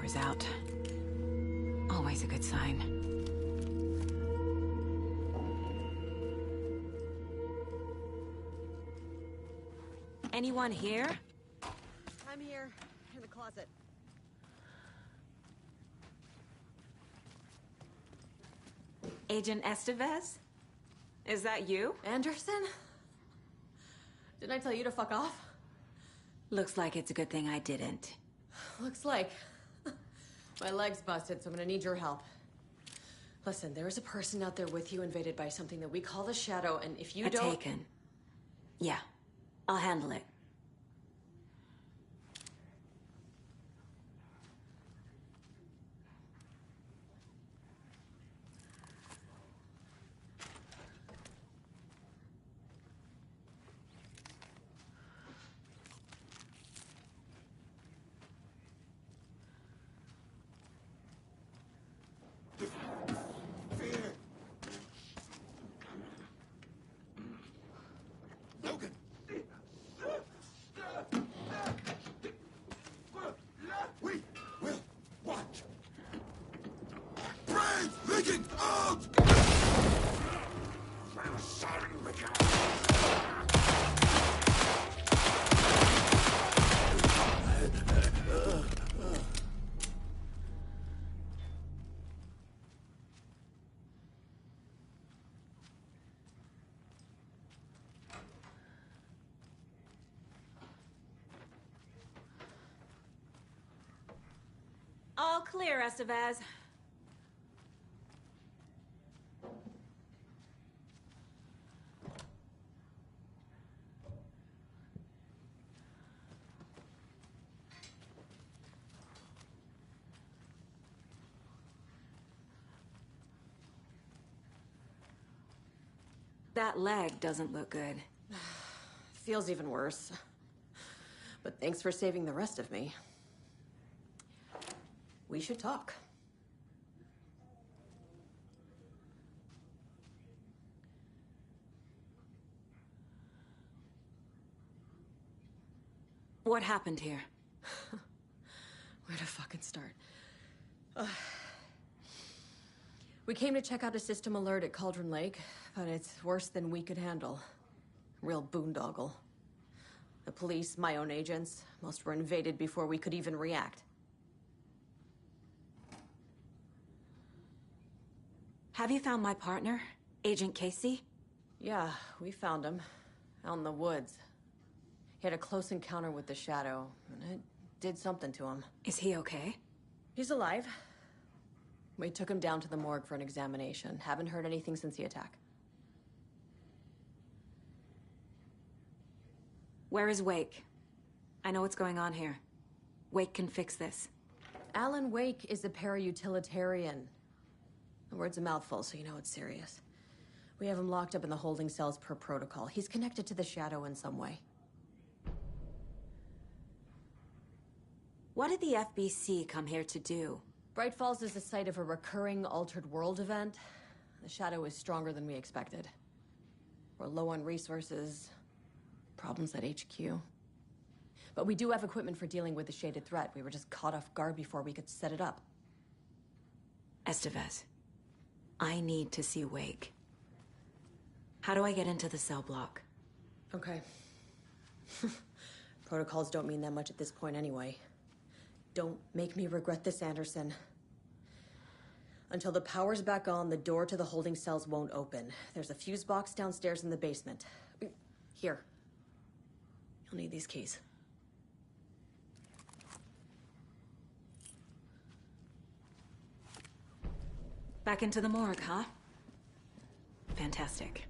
power's out. Always a good sign. Anyone here? I'm here, in the closet. Agent Estevez? Is that you? Anderson? Didn't I tell you to fuck off? Looks like it's a good thing I didn't. Looks like. My leg's busted, so I'm gonna need your help. Listen, there is a person out there with you invaded by something that we call the Shadow, and if you don't... Taken. Yeah, I'll handle it. Logan! We will watch. Brains leaking out! All clear, Estevez. That leg doesn't look good. Feels even worse. But thanks for saving the rest of me. We should talk. What happened here? Where to fucking start? We came to check out a system alert at Cauldron Lake, but it's worse than we could handle. Real boondoggle. The police, my own agents, most were invaded before we could even react. Have you found my partner, Agent Casey? Yeah, we found him. Out in the woods. He had a close encounter with the Shadow, and it did something to him. Is he okay? He's alive. We took him down to the morgue for an examination. Haven't heard anything since the attack. Where is Wake? I know what's going on here. Wake can fix this. Alan Wake is a para-utilitarian. The word's a mouthful, so you know it's serious. We have him locked up in the holding cells per protocol. He's connected to the Shadow in some way. What did the FBC come here to do? Bright Falls is the site of a recurring Altered World event. The Shadow is stronger than we expected. We're low on resources, problems at HQ. But we do have equipment for dealing with the shaded threat. We were just caught off guard before we could set it up. Estevez, I need to see Wake. How do I get into the cell block? Okay. Protocols don't mean that much at this point anyway. Don't make me regret this, Anderson. Until the power's back on, the door to the holding cells won't open. There's a fuse box downstairs in the basement. Here. You'll need these keys. Back into the morgue, huh? Fantastic.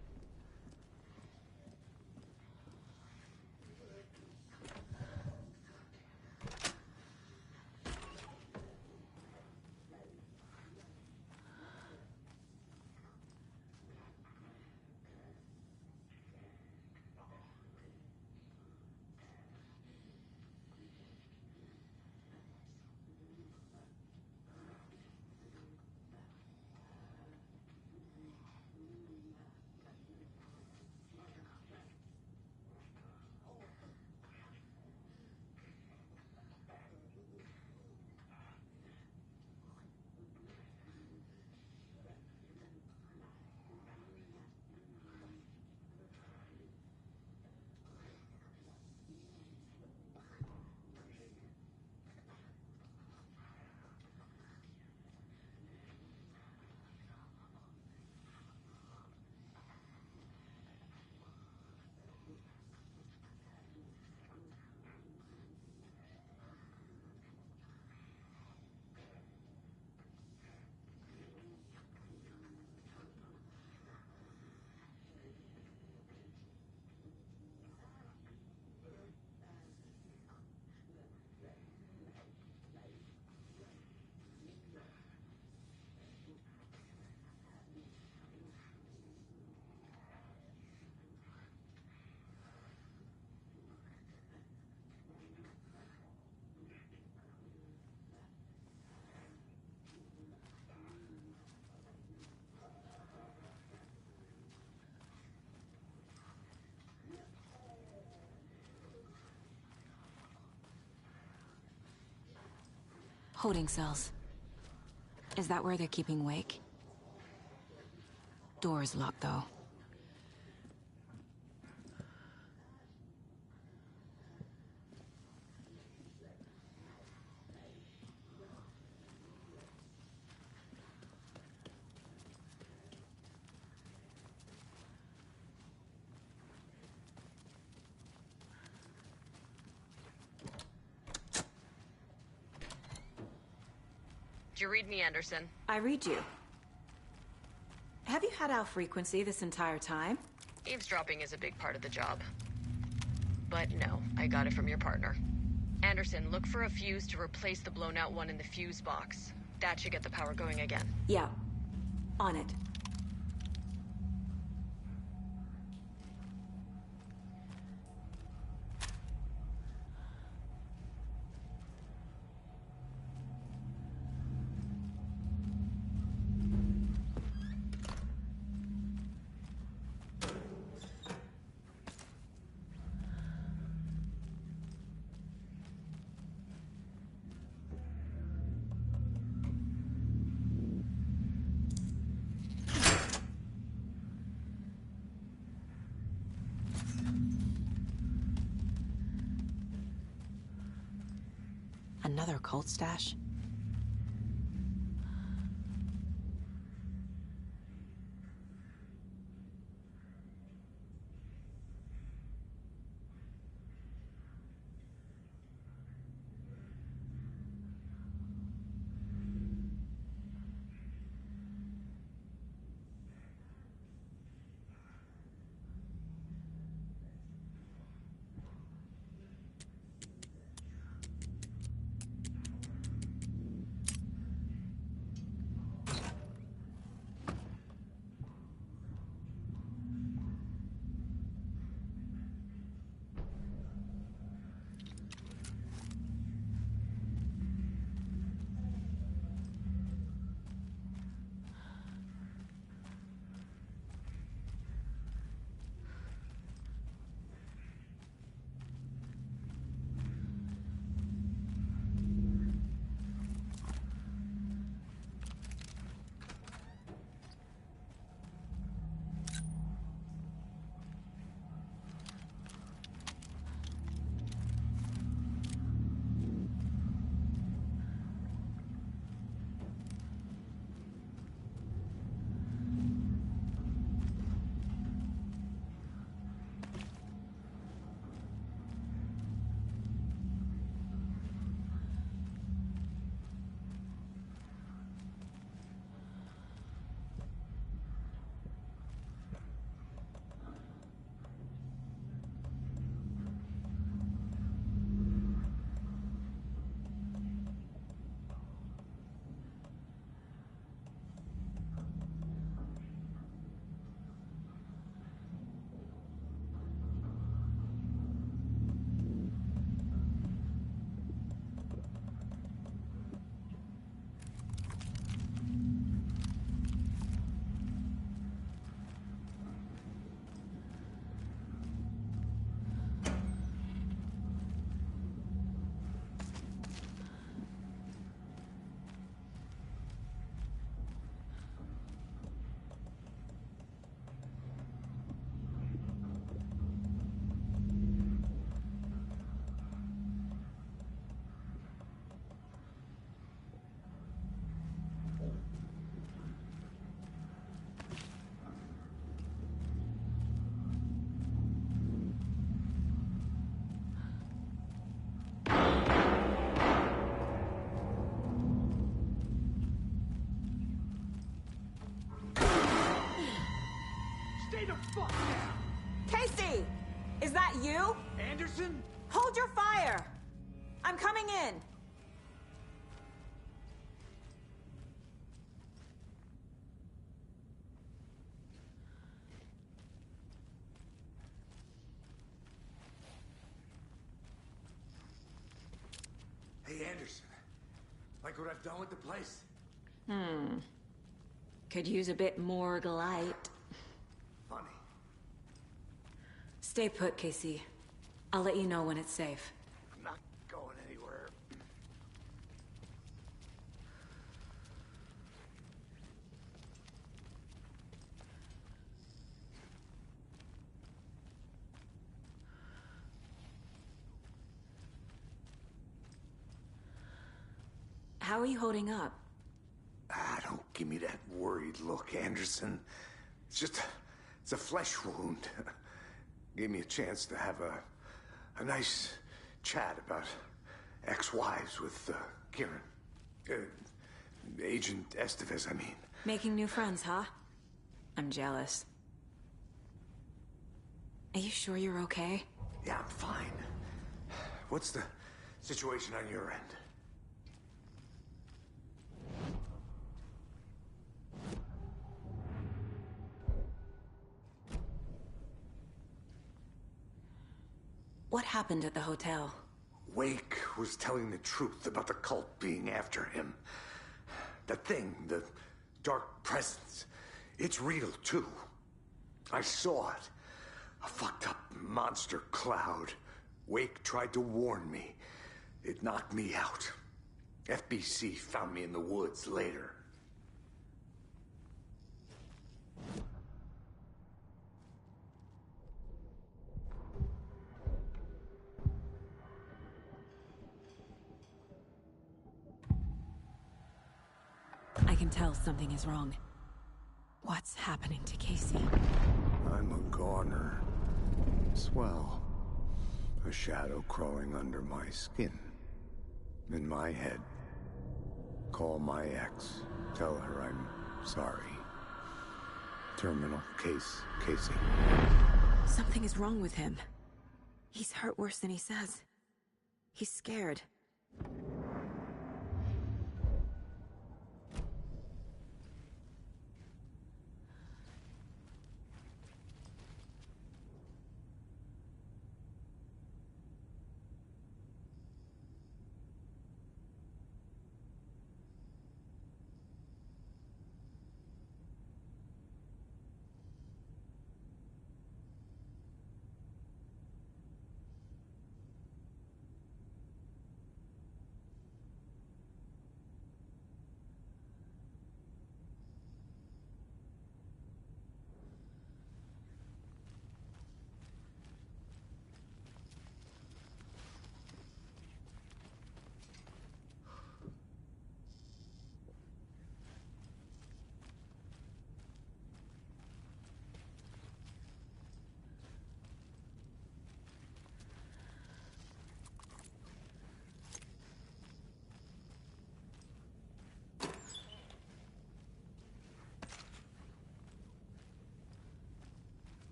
Holding cells. Is that where they're keeping Wake? Door's locked, though. Did you read me, Anderson? I read you. Have you had our frequency this entire time? Eavesdropping is a big part of the job. But no, I got it from your partner. Anderson, look for a fuse to replace the blown out one in the fuse box. That should get the power going again. Yeah. On it. Another cult stash? Fuck down! Casey! Is that you? Anderson? Hold your fire! I'm coming in! Hey, Anderson. Like what I've done with the place? Could use a bit more light. Funny. Stay put, Casey. I'll let you know when it's safe. I'm not going anywhere. How are you holding up? Don't give me that worried look, Anderson. It's a flesh wound. Gave me a chance to have a nice chat about ex-wives with Kieran. Agent Estevez, I mean. Making new friends, huh? I'm jealous. Are you sure you're okay? Yeah, I'm fine. What's the situation on your end? What happened at the hotel? Wake was telling the truth about the cult being after him. The thing, the dark presence, it's real too. I saw it. A fucked up monster cloud. Wake tried to warn me. It knocked me out. FBC found me in the woods later. I can tell something is wrong. What's happening to Casey? I'm a goner. Swell. A shadow crawling under my skin. In my head. Call my ex. Tell her I'm sorry. Terminal case, Casey. Something is wrong with him. He's hurt worse than he says. He's scared.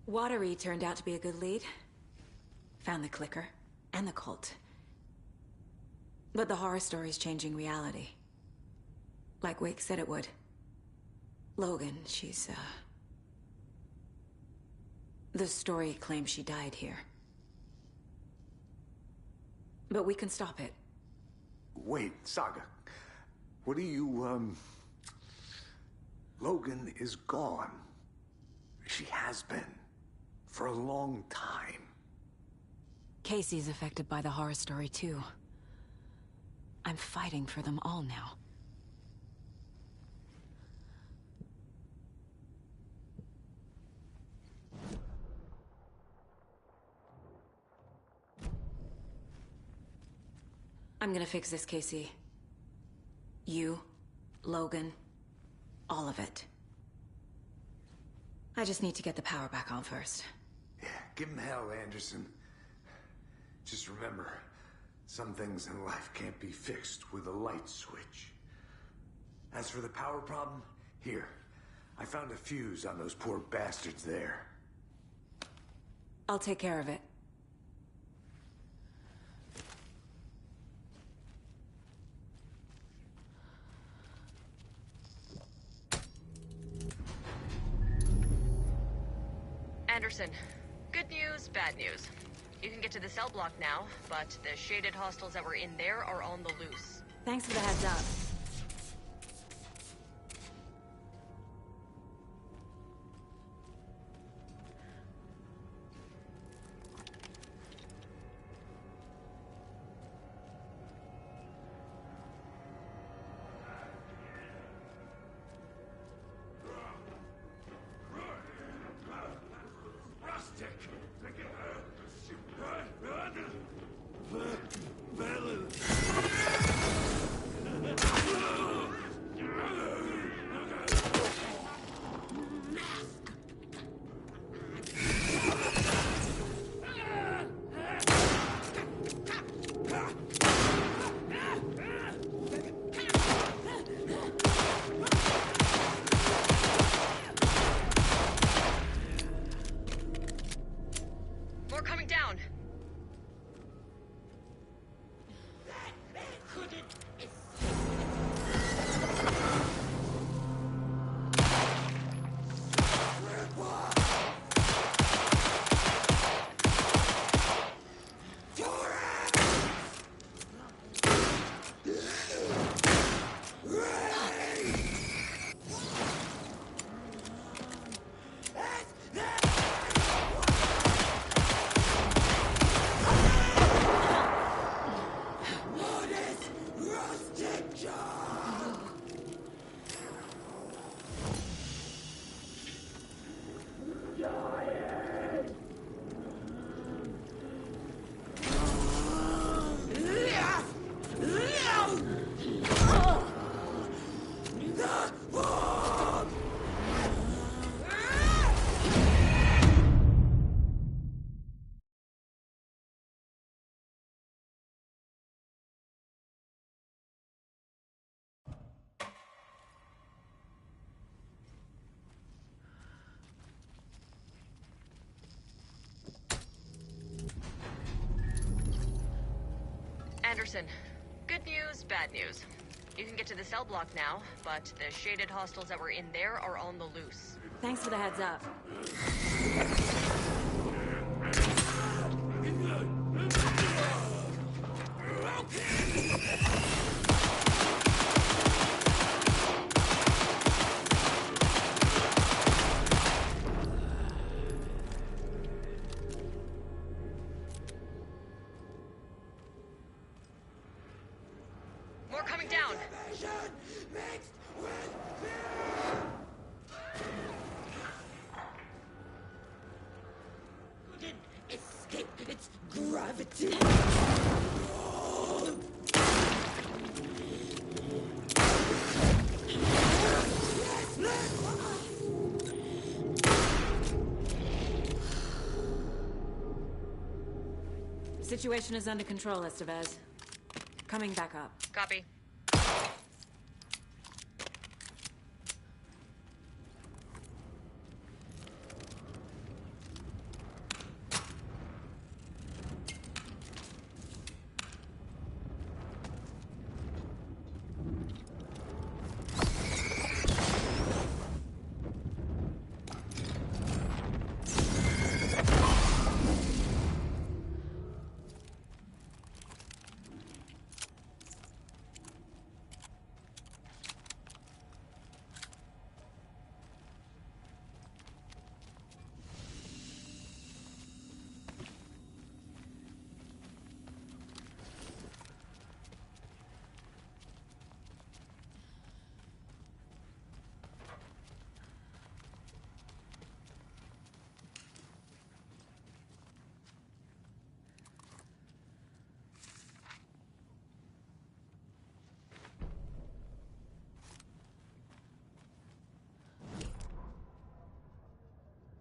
Watery turned out to be a good lead. Found the clicker, and the cult. But the horror story's changing reality. Like Wake said it would. Logan, she's, the story claims she died here. But we can stop it. Wait, Saga. What do you, Logan is gone. She has been. For a long time. Casey's affected by the horror story, too. I'm fighting for them all now. I'm gonna fix this, Casey. You, Logan, all of it. I just need to get the power back on first. Yeah, give him hell, Anderson. Just remember, some things in life can't be fixed with a light switch. As for the power problem, here. I found a fuse on those poor bastards there. I'll take care of it. Anderson, good news, bad news. You can get to the cell block now, but the shaded hostiles that were in there are on the loose. Thanks for the heads up. More coming down. Anderson, good news, bad news. You can get to the cell block now, but the shaded hostiles that were in there are on the loose. Thanks for the heads up. More coming down. Couldn't escape its gravity. Situation is under control, Estevez. Coming back up. Copy.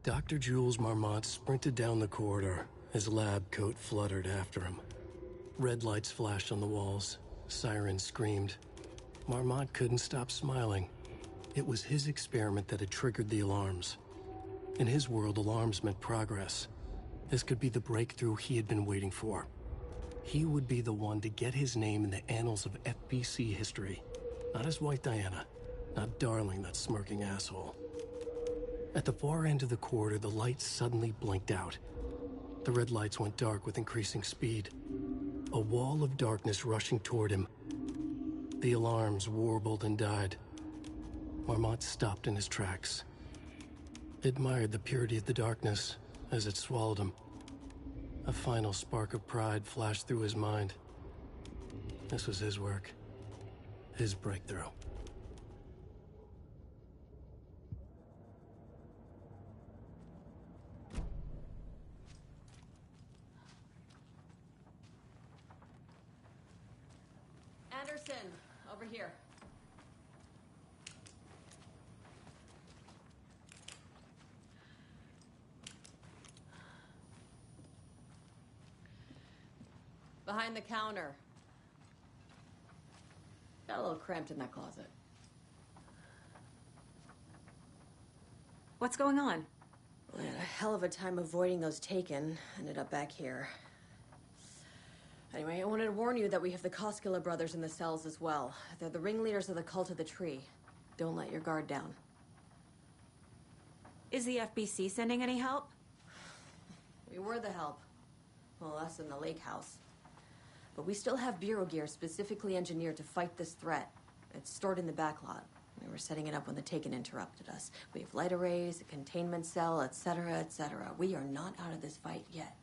Dr. Jules Marmot sprinted down the corridor, his lab coat fluttered after him. Red lights flashed on the walls, sirens screamed. Marmot couldn't stop smiling. It was his experiment that had triggered the alarms. In his world, alarms meant progress. This could be the breakthrough he had been waiting for. He would be the one to get his name in the annals of FBC history. Not as White Diana, not Darling, that smirking asshole. At the far end of the corridor, the lights suddenly blinked out. The red lights went dark with increasing speed. A wall of darkness rushing toward him. The alarms warbled and died. Marmot stopped in his tracks. Admired the purity of the darkness as it swallowed him. A final spark of pride flashed through his mind. This was his work. His breakthrough. Anderson, over here. Behind the counter. Got a little cramped in that closet. What's going on? We had a hell of a time avoiding those taken. Ended up back here. Anyway, I wanted to warn you that we have the Koskela brothers in the cells as well. They're the ringleaders of the Cult of the Tree. Don't let your guard down. Is the FBC sending any help? We were the help. Well, us in the lake house. But we still have Bureau gear specifically engineered to fight this threat. It's stored in the backlot. We were setting it up when the Taken interrupted us. We have light arrays, a containment cell, etc., etc. We are not out of this fight yet.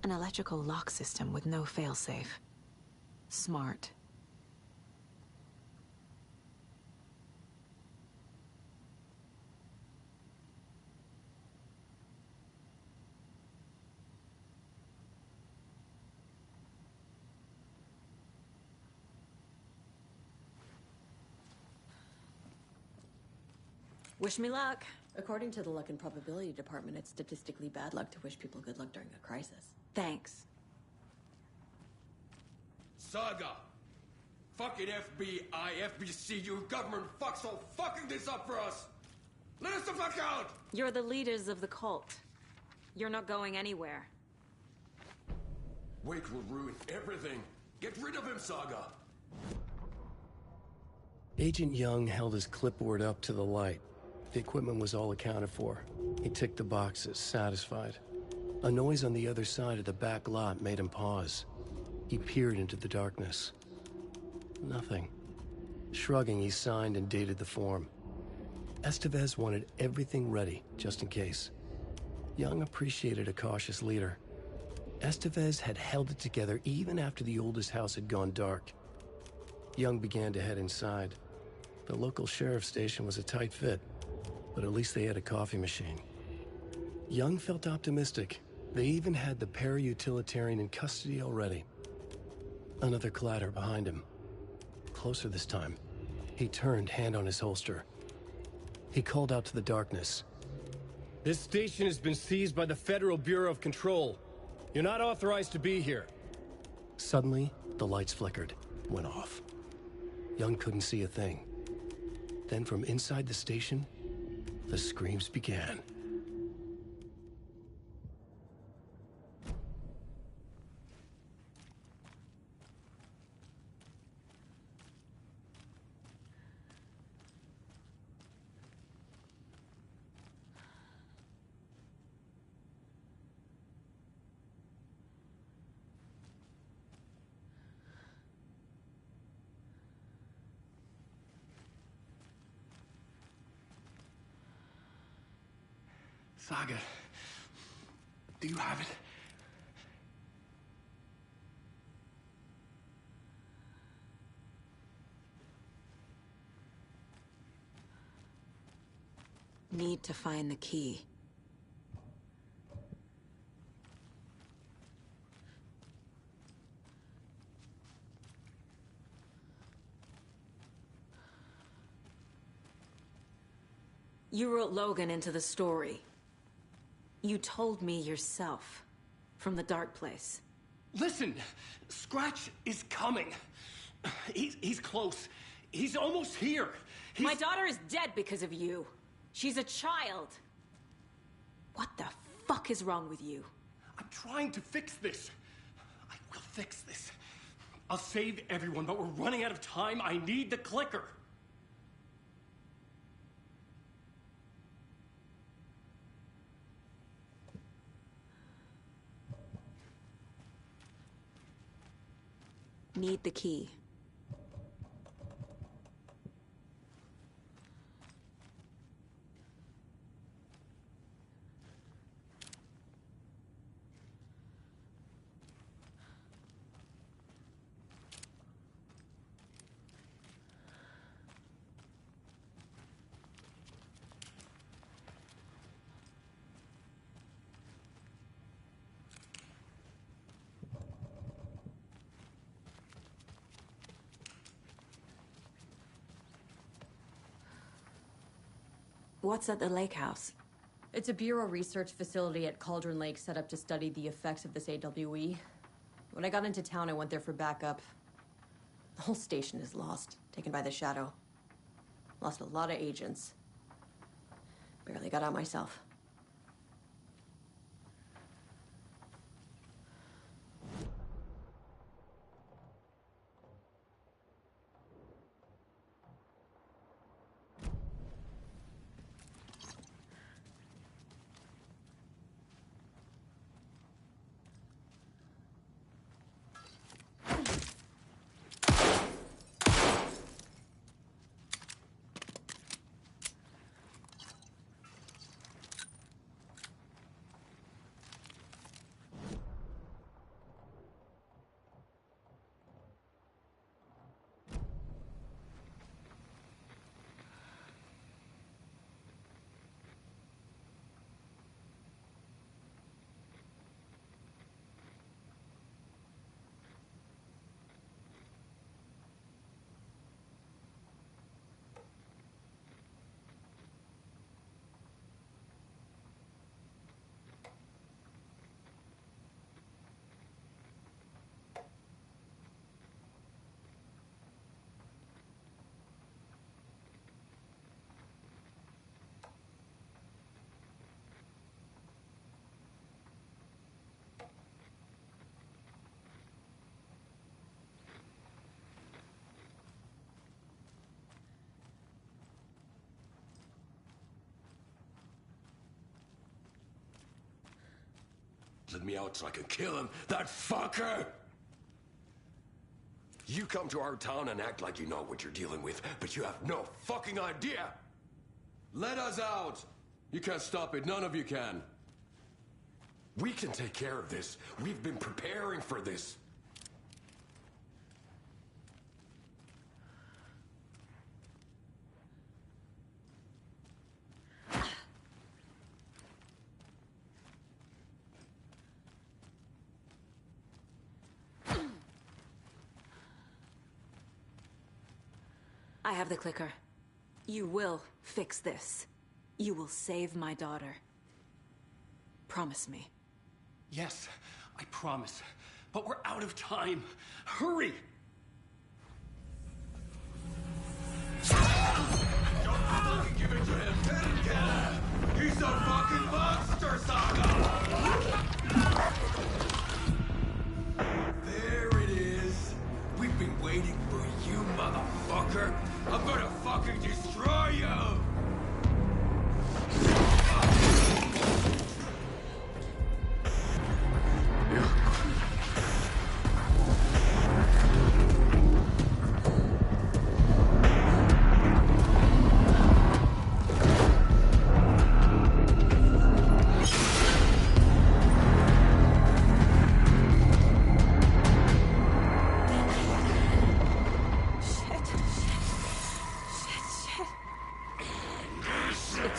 An electrical lock system with no failsafe. Smart. Wish me luck. According to the Luck and Probability Department, it's statistically bad luck to wish people good luck during a crisis. Thanks. Saga! Fucking FBI, FBC, you government fucks all fucking this up for us! Let us the fuck out! You're the leaders of the cult. You're not going anywhere. Wake will ruin everything. Get rid of him, Saga! Agent Young held his clipboard up to the light. The equipment was all accounted for. He ticked the boxes, satisfied. A noise on the other side of the back lot made him pause. He peered into the darkness. Nothing. Shrugging, he signed and dated the form. Estevez wanted everything ready, just in case. Young appreciated a cautious leader. Estevez had held it together even after the oldest house had gone dark. Young began to head inside. The local sheriff's station was a tight fit, but at least they had a coffee machine. Young felt optimistic. They even had the para-utilitarian in custody already. Another clatter behind him. Closer this time. He turned, hand on his holster. He called out to the darkness. This station has been seized by the Federal Bureau of Control. You're not authorized to be here. Suddenly, the lights flickered, went off. Young couldn't see a thing. Then from inside the station, the screams began. Saga, do you have it? Need to find the key. You wrote Logan into the story. You told me yourself, from the dark place. Listen, Scratch is coming. He's close. He's almost here. My daughter is dead because of you. She's a child. What the fuck is wrong with you? I'm trying to fix this. I will fix this. I'll save everyone, but we're running out of time. I need the clicker. Need the key. What's at the lake house? It's a Bureau research facility at Cauldron Lake set up to study the effects of this AWE. When I got into town, I went there for backup. The whole station is lost, taken by the Shadow. Lost a lot of agents. Barely got out myself. Let me out so I can kill him, that fucker! You come to our town and act like you know what you're dealing with, but you have no fucking idea! Let us out! You can't stop it, none of you can. We can take care of this. We've been preparing for this. I have the clicker. You will fix this. You will save my daughter. Promise me. Yes, I promise. But we're out of time. Hurry!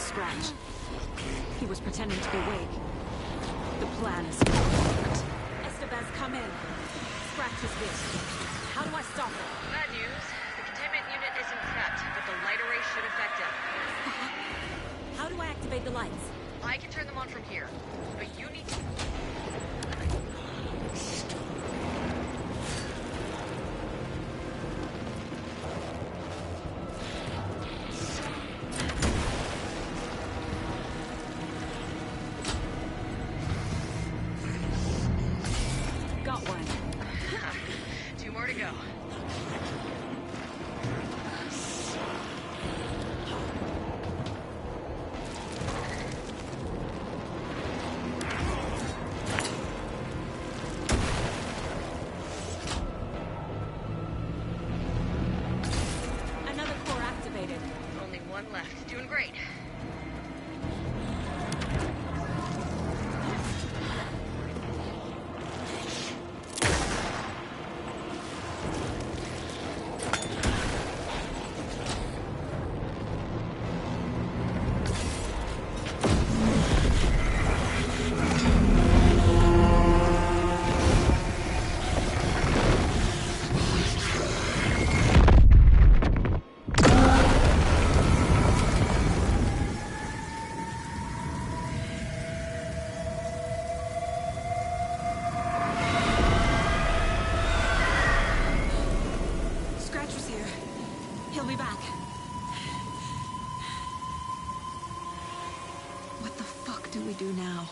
Scratch. He was pretending to be Wake. The plan is worked. Estevez, come in. Scratch is here. How do I stop it? Bad news. The containment unit isn't prepped, but the light array should affect it. How do I activate the lights? I can turn them on from here, but you need to... Got one. 2 more to go. Another core activated. Only one left. Doing great. Scratch was here. He'll be back. What the fuck do we do now?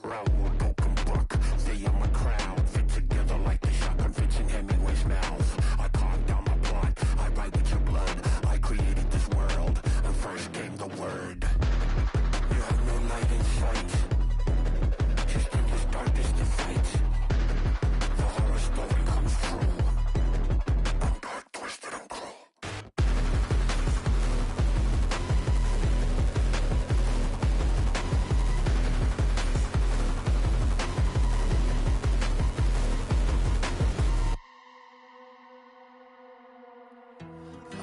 Raoul broken book, stay in my crowd, fit together like the shotgun fits in Hemingway's mouth. I carved down my plot, I write with your blood. I created this world, and first came the word. You have no light in sight, just endless darkness to fight. The horror story comes true. I'm dark, twisted, and cruel.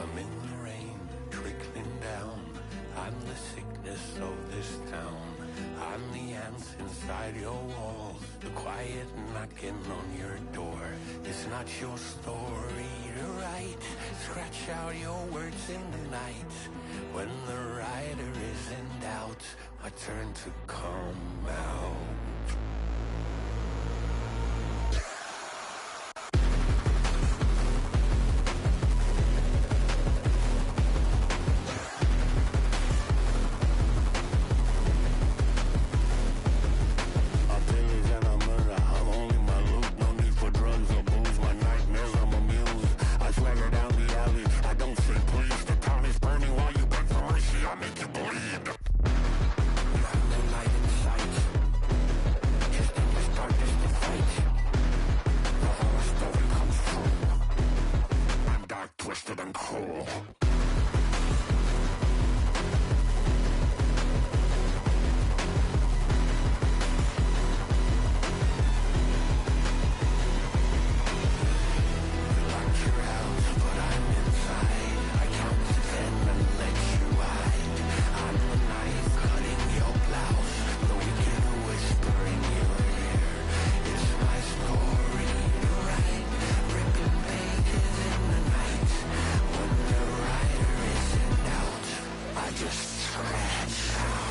I'm in the rain, trickling down. I'm the sickness of this town. I'm the ants inside your walls, the quiet knocking on your door. It's not your story to write. Scratch out your words in the night. When the writer is in doubt, I turn to come out. I'm pillage and I'm murder. I'm only my loot. No need for drugs or booze. My nightmares, I'm amused. I swagger down the alley. I don't say please. The town is burning while you beg for mercy. I make you bleed. You have no light in sight. Just endless darkness to fight. The horror story comes true. I'm dark, twisted, and cruel. Locked your house, but I'm inside. I count to 10 and let you hide. I'm the knife cutting your blouse, the wicked whisper in your ear. It's my story to write, ripping pages in the night. When the writer is in doubt, I just scratch out.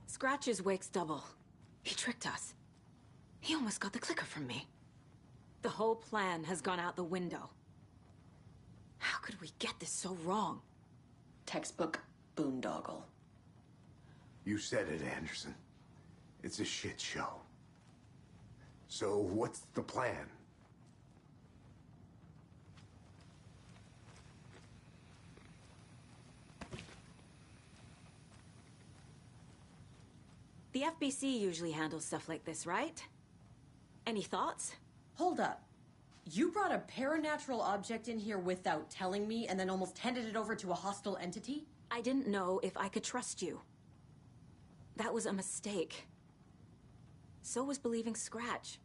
Scratch is Wake's double. He tricked us. He almost got the clicker from me. The whole plan has gone out the window. How could we get this so wrong? Textbook boondoggle. You said it, Anderson. It's a shit show. So what's the plan? The FBC usually handles stuff like this, right? Any thoughts? Hold up. You brought a paranatural object in here without telling me and then almost handed it over to a hostile entity? I didn't know if I could trust you. That was a mistake. So was believing Scratch.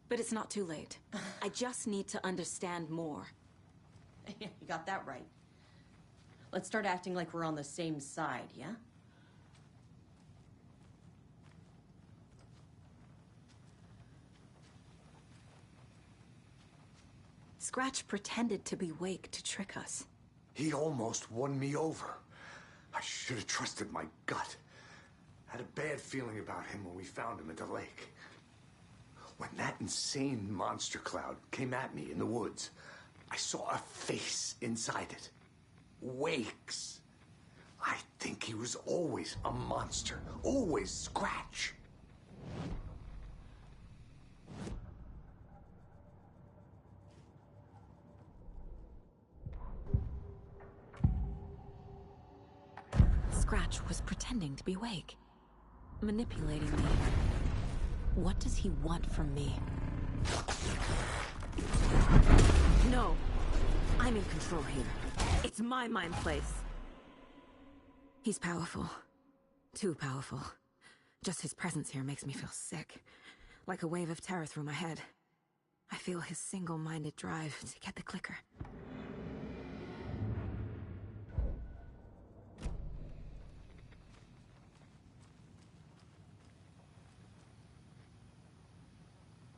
But it's not too late. I just need to understand more. You got that right. Let's start acting like we're on the same side, yeah? Scratch pretended to be Wake to trick us. He almost won me over. I should have trusted my gut. Had a bad feeling about him when we found him at the lake. When that insane monster cloud came at me in the woods, I saw a face inside it. Wake's. I think he was always a monster. Always Scratch. Scratch was pretending to be Wake. Manipulating me. What does he want from me? No. I'm in control here. It's my mind place. He's powerful. Too powerful. Just his presence here makes me feel sick. Like a wave of terror through my head. I feel his single-minded drive to get the clicker.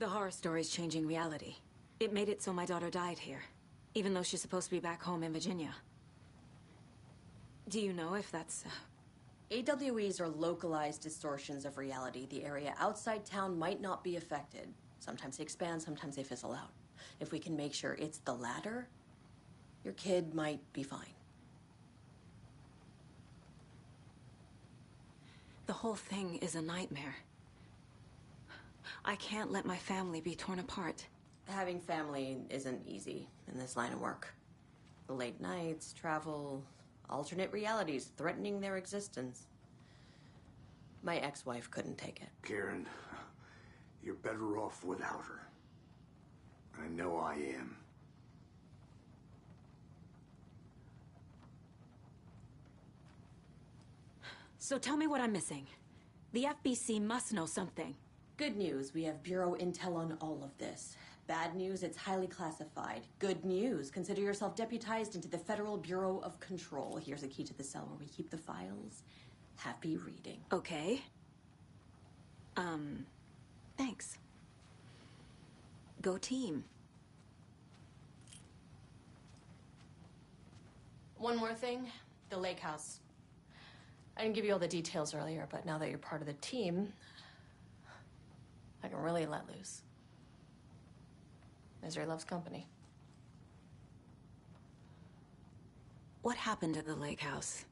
The horror story's changing reality. It made it so my daughter died here, even though she's supposed to be back home in Virginia. Do you know if that's... AWEs are localized distortions of reality. The area outside town might not be affected. Sometimes they expand, sometimes they fizzle out. If we can make sure it's the latter, your kid might be fine. The whole thing is a nightmare. I can't let my family be torn apart. Having family isn't easy in this line of work. The late nights, travel, alternate realities threatening their existence. My ex-wife couldn't take it. Karen, you're better off without her. I know I am. So tell me what I'm missing. The FBC must know something. Good news, we have Bureau intel on all of this. Bad news, it's highly classified. Good news, consider yourself deputized into the Federal Bureau of Control. Here's a key to the cell where we keep the files. Happy reading. Okay. Thanks. Go team. One more thing, the lake house. I didn't give you all the details earlier, but now that you're part of the team, I can really let loose. Misery loves company. What happened at the lake house?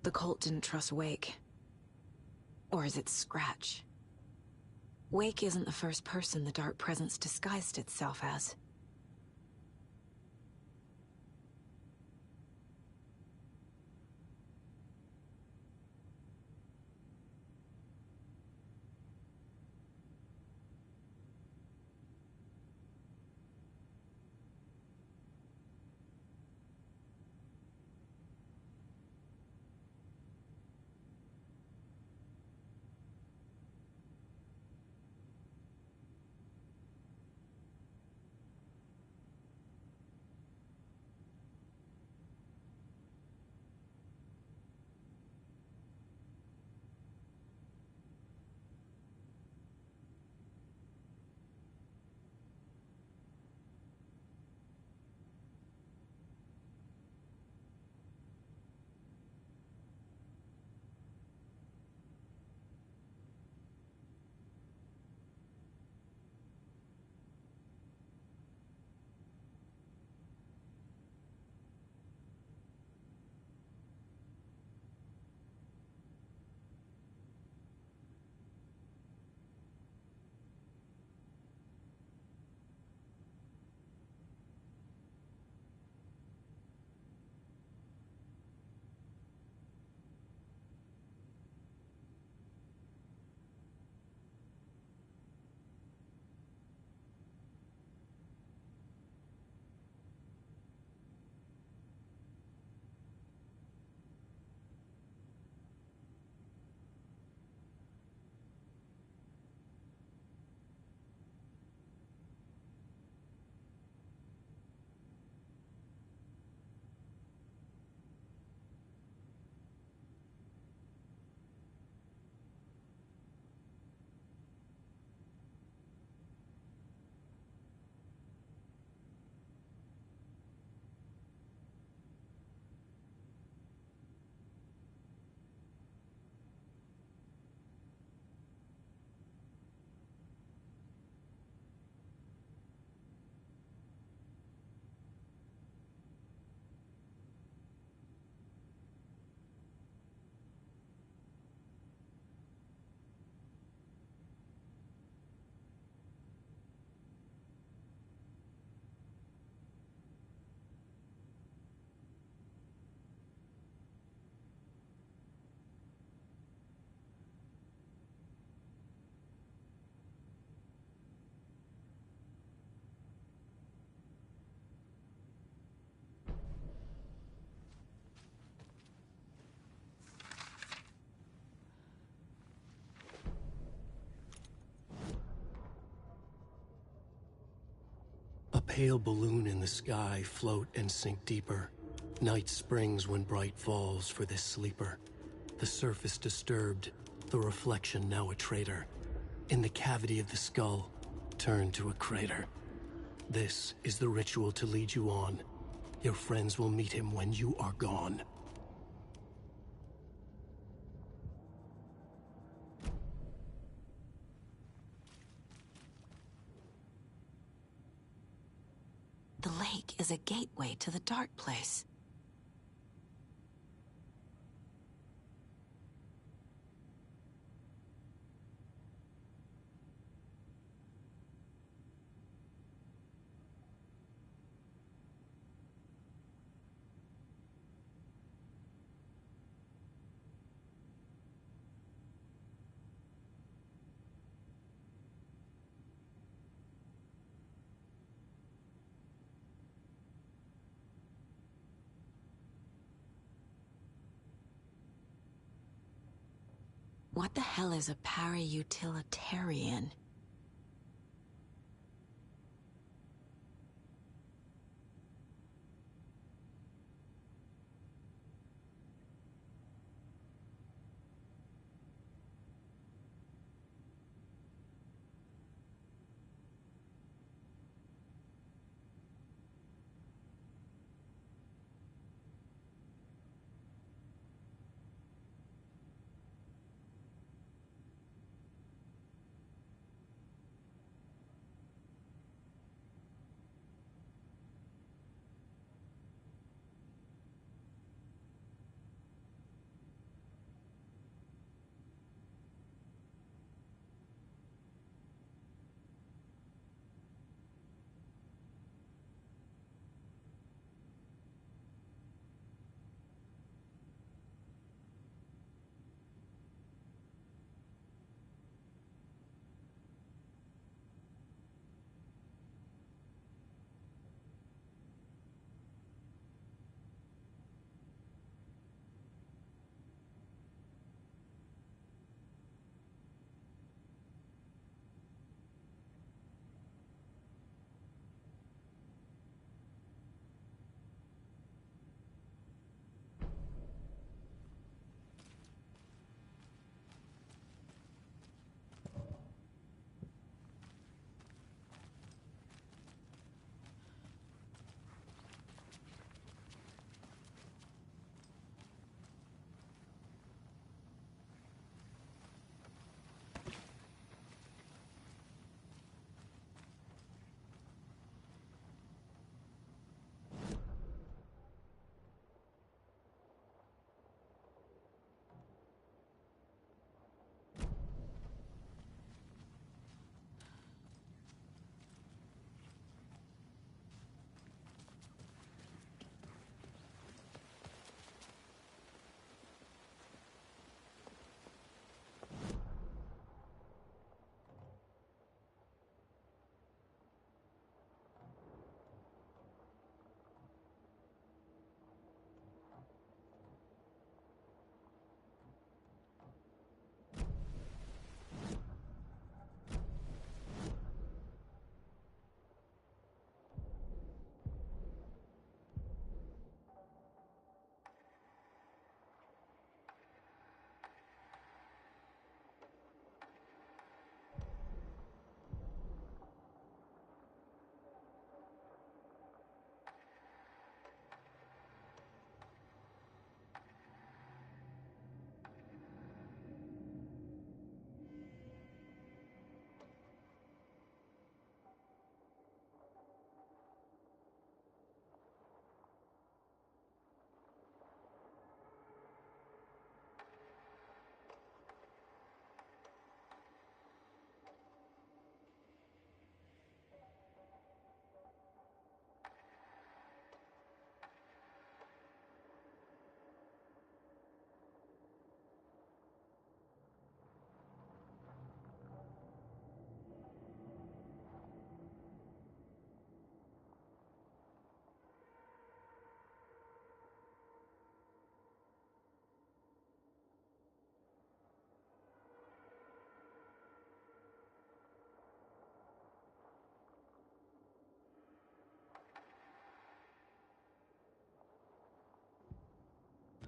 The cult didn't trust Wake. Or is it Scratch? Wake isn't the first person the Dark Presence disguised itself as. pale balloon in the sky float and sink deeper. Night springs when bright falls for this sleeper. The surface disturbed, the reflection now a traitor. In the cavity of the skull, turned to a crater. This is the ritual to lead you on. Your friends will meet him when you are gone. The lake is a gateway to the dark place. What the hell is a para-utilitarian?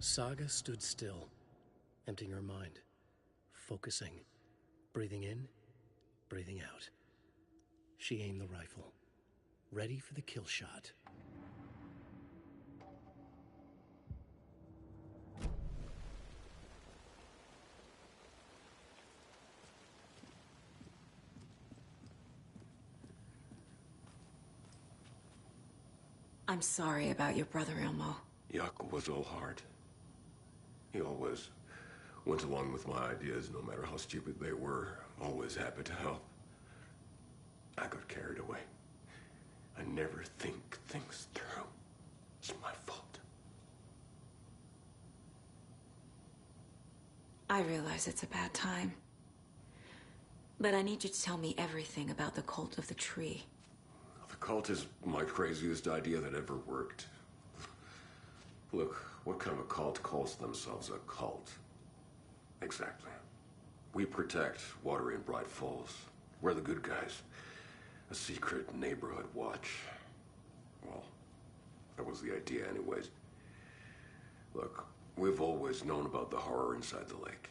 Saga stood still, emptying her mind, focusing, breathing in, breathing out. She aimed the rifle, ready for the kill shot. I'm sorry about your brother, Ilmo. Jaakko was all heart. He always went along with my ideas, no matter how stupid they were. Always happy to help. I got carried away. I never think things through. It's my fault. I realize it's a bad time. But I need you to tell me everything about the Cult of the Tree. The cult is my craziest idea that ever worked. Look, what kind of a cult calls themselves a cult? Exactly. We protect Water in Bright Falls. We're the good guys. A secret neighborhood watch. Well, that was the idea anyways. Look, we've always known about the horror inside the lake.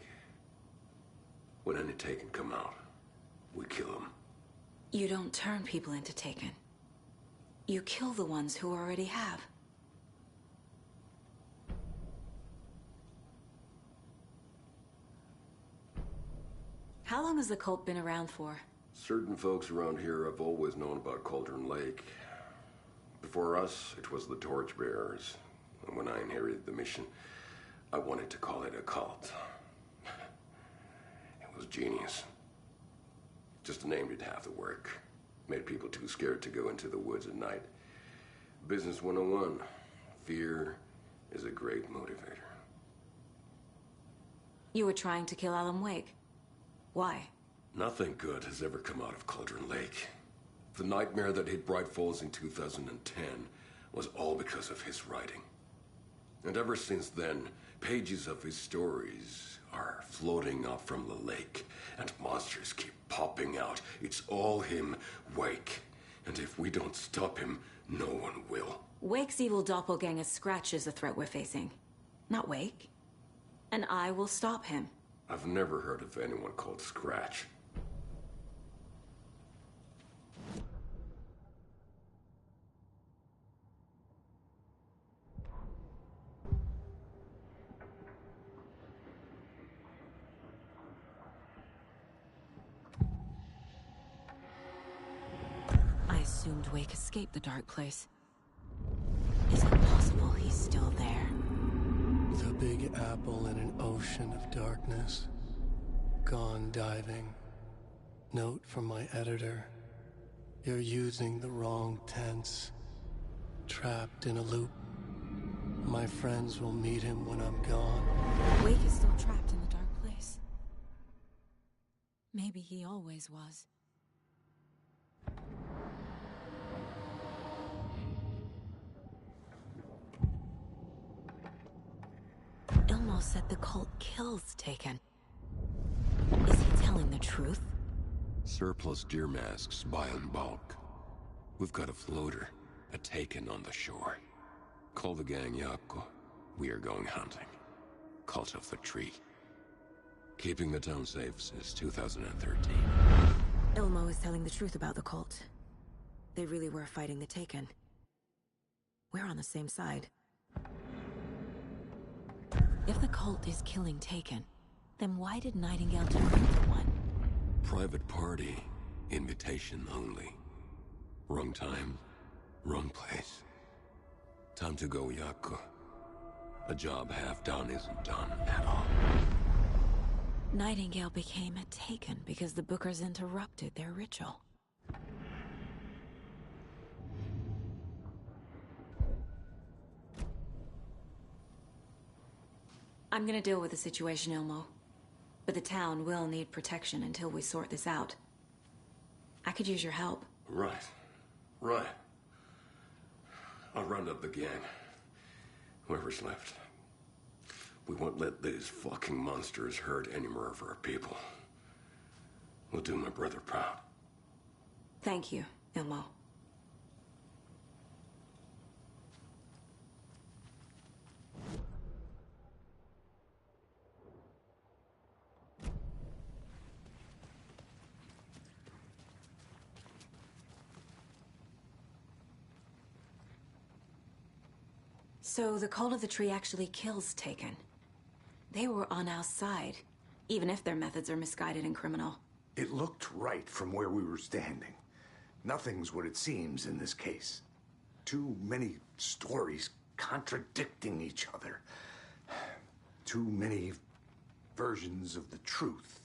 When any Taken come out, we kill them. You don't turn people into Taken. You kill the ones who already have. How long has the cult been around for? Certain folks around here have always known about Cauldron Lake. Before us, it was the Torchbearers. And when I inherited the mission, I wanted to call it a cult. It was genius. Just the name did half the work. Made people too scared to go into the woods at night. Business 101. Fear is a great motivator. You were trying to kill Alan Wake. Why? Nothing good has ever come out of Cauldron Lake. The nightmare that hit Bright Falls in 2010 was all because of his writing. And ever since then, pages of his stories are floating up from the lake, and monsters keep popping out. It's all him, Wake. And if we don't stop him, no one will. Wake's evil doppelganger Scratch is the threat we're facing, not Wake. And I will stop him. I've never heard of anyone called Scratch. I assumed Wake escaped the dark place. Is it possible he's still there? The Big Apple in an ocean of darkness. Gone diving. Note from my editor. You're using the wrong tense. Trapped in a loop. My friends will meet him when I'm gone. Wake is still trapped in the dark place. Maybe he always was. Ilmo said the cult kills Taken. Is he telling the truth? Surplus deer masks buy in bulk. We've got a floater, a Taken on the shore. Call the gang Jaakko. We are going hunting. Cult of the Tree. Keeping the town safe since 2013. Ilmo is telling the truth about the cult. They really were fighting the Taken. We're on the same side. If the cult is killing Taken, then why did Nightingale turn into one? Private party. Invitation only. Wrong time, wrong place. Time to go, Jaakko. A job half done isn't done at all. Nightingale became a Taken because the Bookers interrupted their ritual. I'm gonna deal with the situation, Ilmo. But the town will need protection until we sort this out. I could use your help. Right. Right. I'll round up the gang. Whoever's left. We won't let these fucking monsters hurt any more of our people. We'll do my brother proud. Thank you, Ilmo. So the Cult of the Tree actually kills Taken. They were on our side, even if their methods are misguided and criminal. It looked right from where we were standing. Nothing's what it seems in this case. Too many stories contradicting each other. Too many versions of the truth.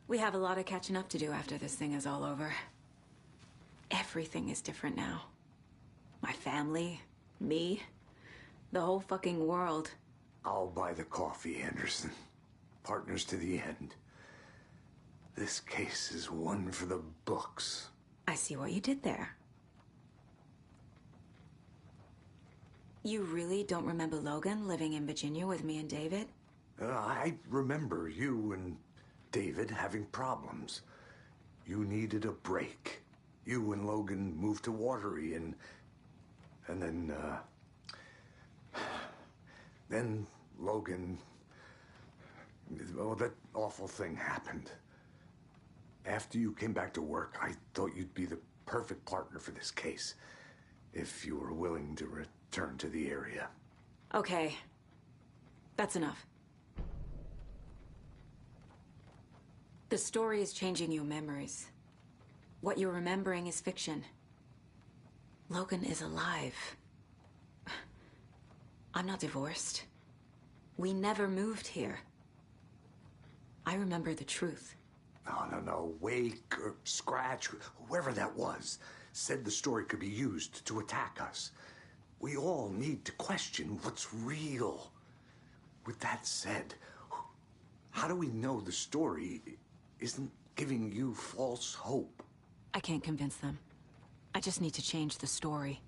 We have a lot of catching up to do after this thing is all over. Everything is different now. My family, me, the whole fucking world. I'll buy the coffee, Anderson. Partners to the end. This case is one for the books. I see what you did there. You really don't remember Logan living in Virginia with me and David? I remember you and David having problems. You needed a break. You and Logan moved to Watery and then Logan, well, that awful thing happened. After you came back to work, I thought you'd be the perfect partner for this case, if you were willing to return to the area. Okay. That's enough. The story is changing your memories. What you're remembering is fiction. Logan is alive. I'm not divorced. We never moved here. I remember the truth. No. Wake or Scratch, whoever that was, said the story could be used to attack us. We all need to question what's real. With that said, how do we know the story isn't giving you false hope? I can't convince them. I just need to change the story.